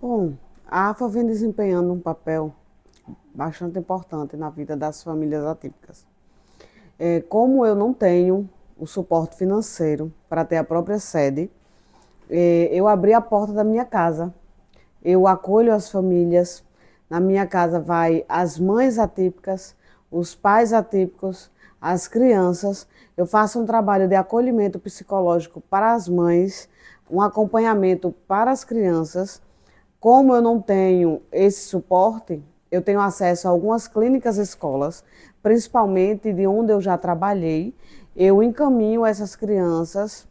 Bom, a AFA vem desempenhando um papel bastante importante na vida das famílias atípicas. Como eu não tenho o suporte financeiro para ter a própria sede, eu abri a porta da minha casa. Eu acolho as famílias. Na minha casa vai as mães atípicas, os pais atípicos, as crianças. Eu faço um trabalho de acolhimento psicológico para as mães, um acompanhamento para as crianças. Como eu não tenho esse suporte, eu tenho acesso a algumas clínicas escolas, principalmente de onde eu já trabalhei. Eu encaminho essas crianças,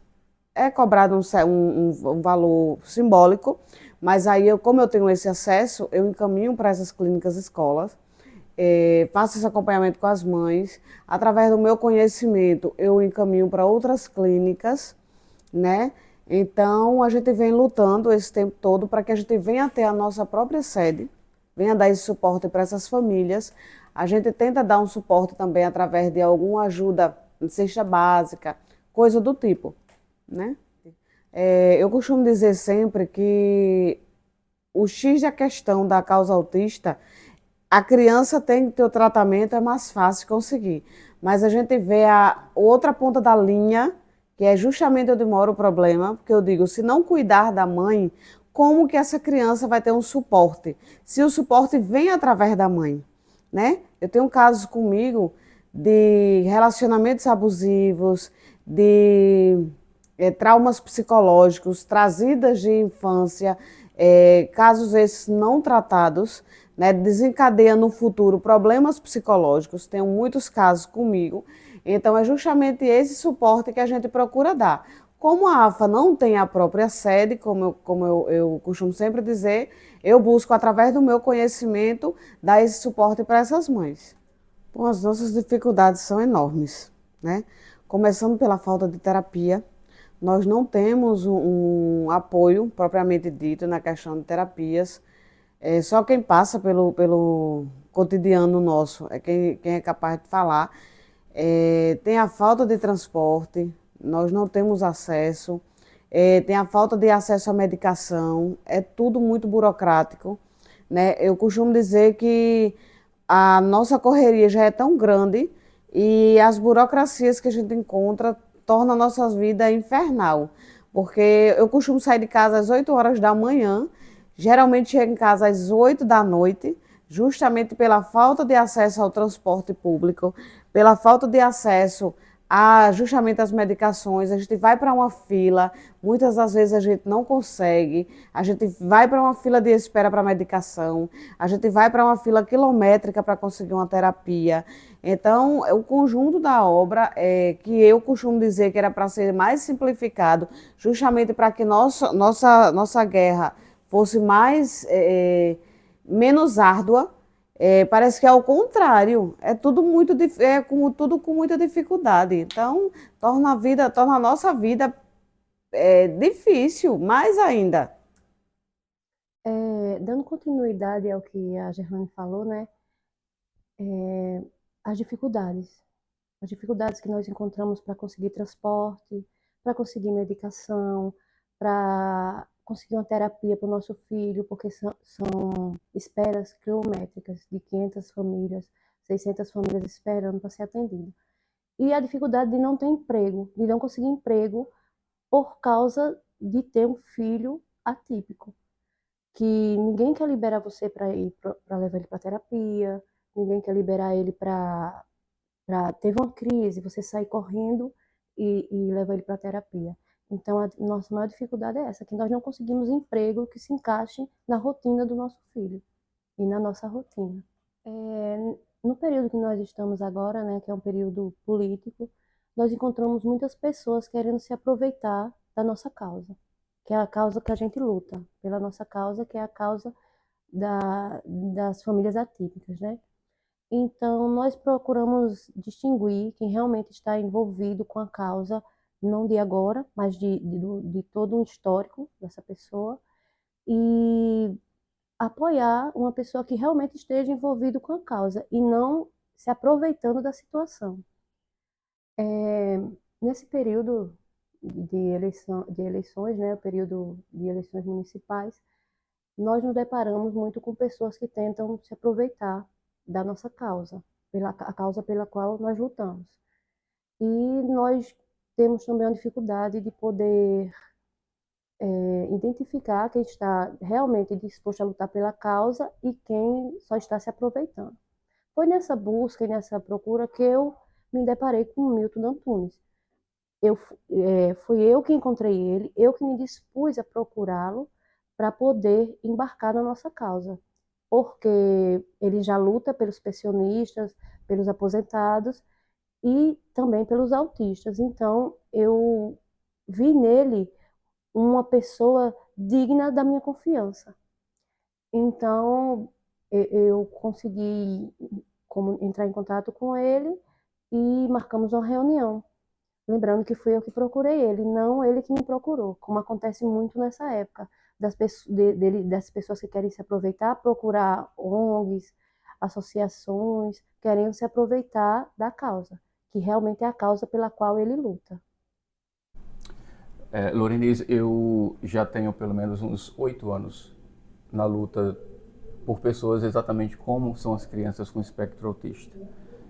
é cobrado um valor simbólico, mas aí, como eu tenho esse acesso, eu encaminho para essas clínicas escolas, faço esse acompanhamento com as mães. Através do meu conhecimento, eu encaminho para outras clínicas, né? Então, a gente vem lutando esse tempo todo para que a gente venha ter a nossa própria sede, venha dar esse suporte para essas famílias. A gente tenta dar um suporte também através de alguma ajuda de cesta básica, coisa do tipo, né? Eu costumo dizer sempre que o X da questão da causa autista, a criança tem que ter o tratamento, é mais fácil conseguir. Mas a gente vê a outra ponta da linha, que é justamente onde mora o problema, porque eu digo, se não cuidar da mãe, como que essa criança vai ter um suporte? Se o suporte vem através da mãe, né? Eu tenho casos comigo de relacionamentos abusivos, de traumas psicológicos, trazidas de infância, casos esses não tratados, né, desencadeia no futuro problemas psicológicos. Tenho muitos casos comigo. Então, é justamente esse suporte que a gente procura dar. Como a AFA não tem a própria sede, como eu costumo sempre dizer, eu busco, através do meu conhecimento, dar esse suporte para essas mães. Bom, as nossas dificuldades são enormes, né? Começando pela falta de terapia. Nós não temos um apoio propriamente dito na questão de terapias. Só quem passa pelo cotidiano nosso é quem é capaz de falar. Tem a falta de transporte, nós não temos acesso. Tem a falta de acesso à medicação, é tudo muito burocrático, né? Eu costumo dizer que a nossa correria já é tão grande e as burocracias que a gente encontra tornam a nossa vida infernal. Porque eu costumo sair de casa às 8 horas da manhã, geralmente chego em casa às 8 da noite, justamente pela falta de acesso ao transporte público, pela falta de acesso a justamente as medicações. A gente vai para uma fila, muitas das vezes a gente não consegue, a gente vai para uma fila de espera para medicação, a gente vai para uma fila quilométrica para conseguir uma terapia. Então, o conjunto da obra, que eu costumo dizer que era para ser mais simplificado, justamente para que nossa guerra fosse menos árdua, parece que é o contrário. É tudo tudo com muita dificuldade. Então, torna a nossa vida difícil, mais ainda. Dando continuidade ao que a Gerlane falou, né? é, as dificuldades que nós encontramos para conseguir transporte, para conseguir medicação, para conseguir uma terapia para o nosso filho, porque são esperas quilométricas de 500 famílias, 600 famílias esperando para ser atendido. E a dificuldade de não ter emprego, de não conseguir emprego por causa de ter um filho atípico, que ninguém quer liberar você para ir para levar ele para terapia, ninguém quer liberar ele para teve uma crise, você sair correndo e levar ele para terapia. Então a nossa maior dificuldade é essa, que nós não conseguimos emprego que se encaixe na rotina do nosso filho e na nossa rotina. No período que nós estamos agora, né, que é um período político, nós encontramos muitas pessoas querendo se aproveitar da nossa causa, que é a causa que a gente luta, pela nossa causa, que é a causa das famílias atípicas, né? Então, nós procuramos distinguir quem realmente está envolvido com a causa, não de agora, mas de todo um histórico dessa pessoa, e apoiar uma pessoa que realmente esteja envolvido com a causa e não se aproveitando da situação. É, Nesse período de eleições, né, o período de eleições municipais, nós nos deparamos muito com pessoas que tentam se aproveitar da nossa causa, a causa pela qual nós lutamos. E nós temos também a dificuldade de poder identificar quem está realmente disposto a lutar pela causa e quem só está se aproveitando. Foi nessa busca e nessa procura que eu me deparei com o Milton Antunes. Fui eu que encontrei ele, eu que me dispus a procurá-lo para poder embarcar na nossa causa, porque ele já luta pelos pensionistas, pelos aposentados e também pelos autistas. Então, eu vi nele uma pessoa digna da minha confiança. Então, eu consegui entrar em contato com ele e marcamos uma reunião. Lembrando que fui eu que procurei ele, não ele que me procurou, como acontece muito nessa época, das pessoas que querem se aproveitar, procurar ONGs, associações, querendo se aproveitar da causa, que realmente é a causa pela qual ele luta. Lorenise, eu já tenho pelo menos uns 8 anos na luta por pessoas exatamente como são as crianças com espectro autista.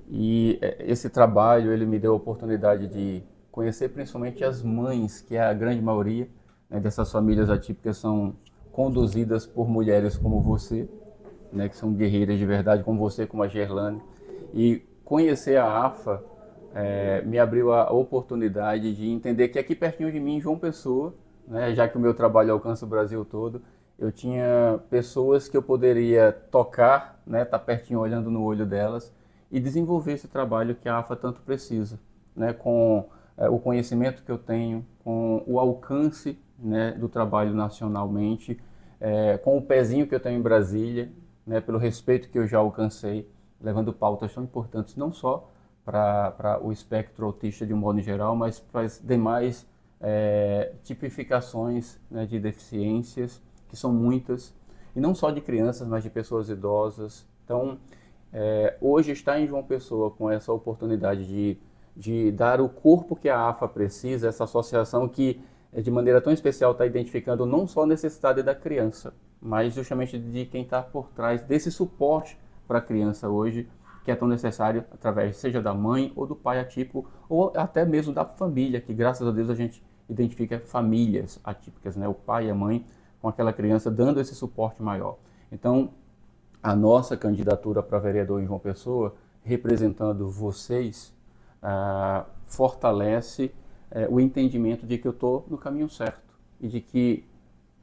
E esse trabalho, ele me deu a oportunidade de conhecer principalmente as mães, que é a grande maioria, né, dessas famílias atípicas são conduzidas por mulheres como você, né, que são guerreiras de verdade, como você, como a Gerlane. E conhecer a AFA me abriu a oportunidade de entender que aqui pertinho de mim, em João Pessoa, né, já que o meu trabalho alcança o Brasil todo, eu tinha pessoas que eu poderia tocar, né, tá pertinho olhando no olho delas e desenvolver esse trabalho que a AFA tanto precisa, né, com o conhecimento que eu tenho, com o alcance, né, do trabalho nacionalmente, com o pezinho que eu tenho em Brasília, né, pelo respeito que eu já alcancei, levando pautas tão importantes não só para o espectro autista de um modo geral, mas para as demais tipificações, né, de deficiências, que são muitas, e não só de crianças, mas de pessoas idosas. Então, hoje estar em João Pessoa com essa oportunidade de dar o corpo que a AFA precisa, essa associação que de maneira tão especial está identificando não só a necessidade da criança, mas justamente de quem está por trás desse suporte para a criança hoje, que é tão necessário através seja da mãe ou do pai atípico, ou até mesmo da família, que graças a Deus a gente identifica famílias atípicas, né? O pai e a mãe com aquela criança dando esse suporte maior. Então, a nossa candidatura para vereador em João Pessoa, representando vocês, fortalece o entendimento de que eu estou no caminho certo e de que,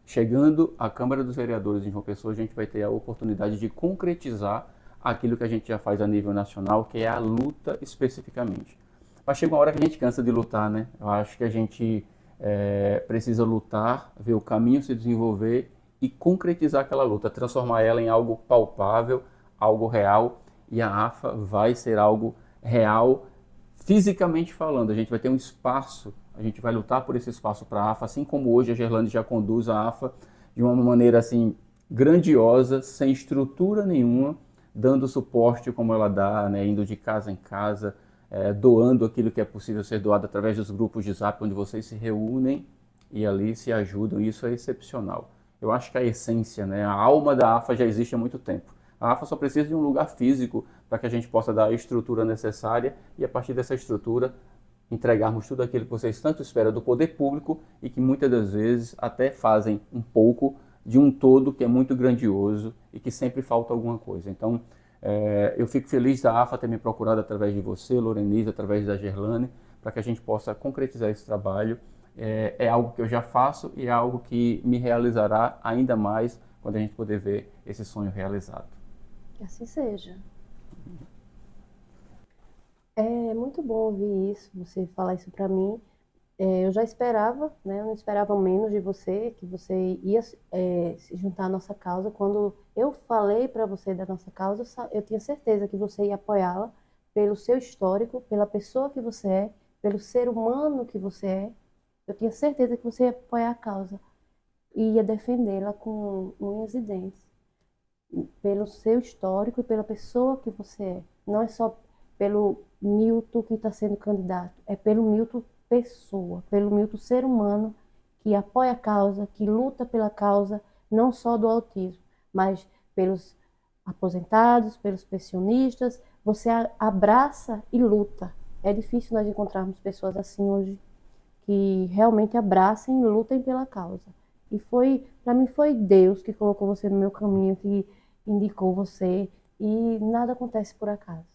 chegando à Câmara dos Vereadores em João Pessoa, a gente vai ter a oportunidade de concretizar aquilo que a gente já faz a nível nacional, que é a luta especificamente. Mas chega uma hora que a gente cansa de lutar, né? Eu acho que a gente precisa lutar, ver o caminho se desenvolver e concretizar aquela luta, transformar ela em algo palpável, algo real, e a AFA vai ser algo real, fisicamente falando. A gente vai ter um espaço, a gente vai lutar por esse espaço para a AFA, assim como hoje a Gerlane já conduz a AFA de uma maneira assim grandiosa, sem estrutura nenhuma, dando suporte como ela dá, né, indo de casa em casa, doando aquilo que é possível ser doado através dos grupos de Zap, onde vocês se reúnem e ali se ajudam. Isso é excepcional. Eu acho que a essência, né, a alma da AFA já existe há muito tempo. A AFA só precisa de um lugar físico para que a gente possa dar a estrutura necessária e, a partir dessa estrutura, entregarmos tudo aquilo que vocês tanto esperam do poder público e que muitas das vezes até fazem um pouco de um todo que é muito grandioso e que sempre falta alguma coisa. Então, eu fico feliz da AFA ter me procurado através de você, Lorenise, através da Gerlane, para que a gente possa concretizar esse trabalho. É algo que eu já faço e é algo que me realizará ainda mais quando a gente poder ver esse sonho realizado. Que assim seja. É muito bom ouvir isso, você falar isso para mim. Eu já esperava, né? Eu não esperava menos de você, que você ia se juntar à nossa causa. Quando eu falei para você da nossa causa, eu tinha certeza que você ia apoiá-la pelo seu histórico, pela pessoa que você é, pelo ser humano que você é. Eu tinha certeza que você ia apoiar a causa e ia defendê-la com unhas e dentes, pelo seu histórico e pela pessoa que você é. Não é só pelo Milton que está sendo candidato, é pelo Milton pessoa, pelo Milton ser humano que apoia a causa, que luta pela causa não só do autismo, mas pelos aposentados, pelos pensionistas. Você abraça e luta. É difícil nós encontrarmos pessoas assim hoje, que realmente abracem e lutem pela causa. E para mim foi Deus que colocou você no meu caminho, que indicou você, e nada acontece por acaso.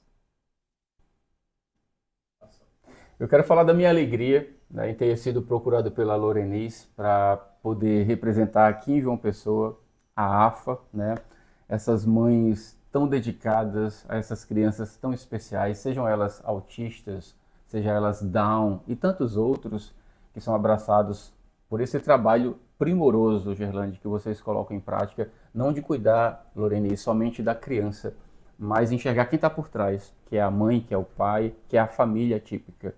Eu quero falar da minha alegria, né, em ter sido procurado pela Lorenice para poder representar aqui em João Pessoa a AFA, né? Essas mães tão dedicadas a essas crianças tão especiais, sejam elas autistas, sejam elas Down e tantos outros que são abraçados por esse trabalho primoroso, Gerlande, que vocês colocam em prática, não de cuidar, Lorenice, somente da criança, mas enxergar quem está por trás, que é a mãe, que é o pai, que é a família típica.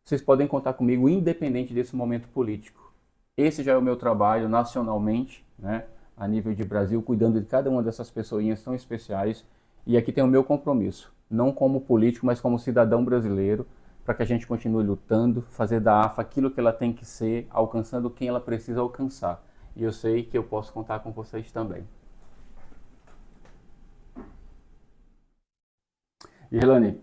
Vocês podem contar comigo independente desse momento político. Esse já é o meu trabalho nacionalmente, né, a nível de Brasil, cuidando de cada uma dessas pessoinhas tão especiais. E aqui tem o meu compromisso, não como político, mas como cidadão brasileiro, para que a gente continue lutando, fazer da AFA aquilo que ela tem que ser, alcançando quem ela precisa alcançar. E eu sei que eu posso contar com vocês também. Irlane,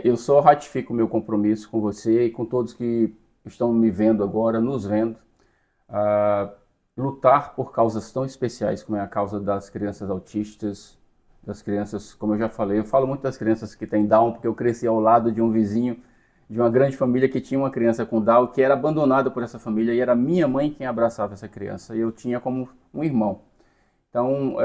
eu só ratifico o meu compromisso com você e com todos que estão me vendo agora, nos vendo, a lutar por causas tão especiais como é a causa das crianças autistas, das crianças, como eu já falei, eu falo muito das crianças que têm Down, porque eu cresci ao lado de um vizinho, de uma grande família que tinha uma criança com Down, que era abandonada por essa família, e era minha mãe quem abraçava essa criança, e eu tinha como um irmão. Então,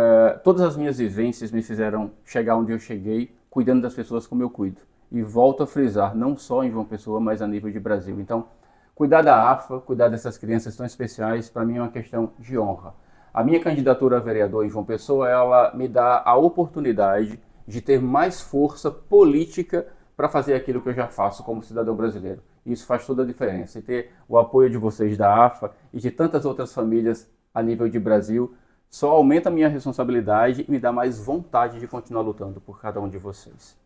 todas as minhas vivências me fizeram chegar onde eu cheguei, cuidando das pessoas como eu cuido. E volto a frisar, não só em João Pessoa, mas a nível de Brasil. Então, cuidar da AFA, cuidar dessas crianças tão especiais, para mim é uma questão de honra. A minha candidatura a vereador em João Pessoa, ela me dá a oportunidade de ter mais força política para fazer aquilo que eu já faço como cidadão brasileiro. Isso faz toda a diferença. E ter o apoio de vocês da AFA e de tantas outras famílias a nível de Brasil só aumenta a minha responsabilidade e me dá mais vontade de continuar lutando por cada um de vocês.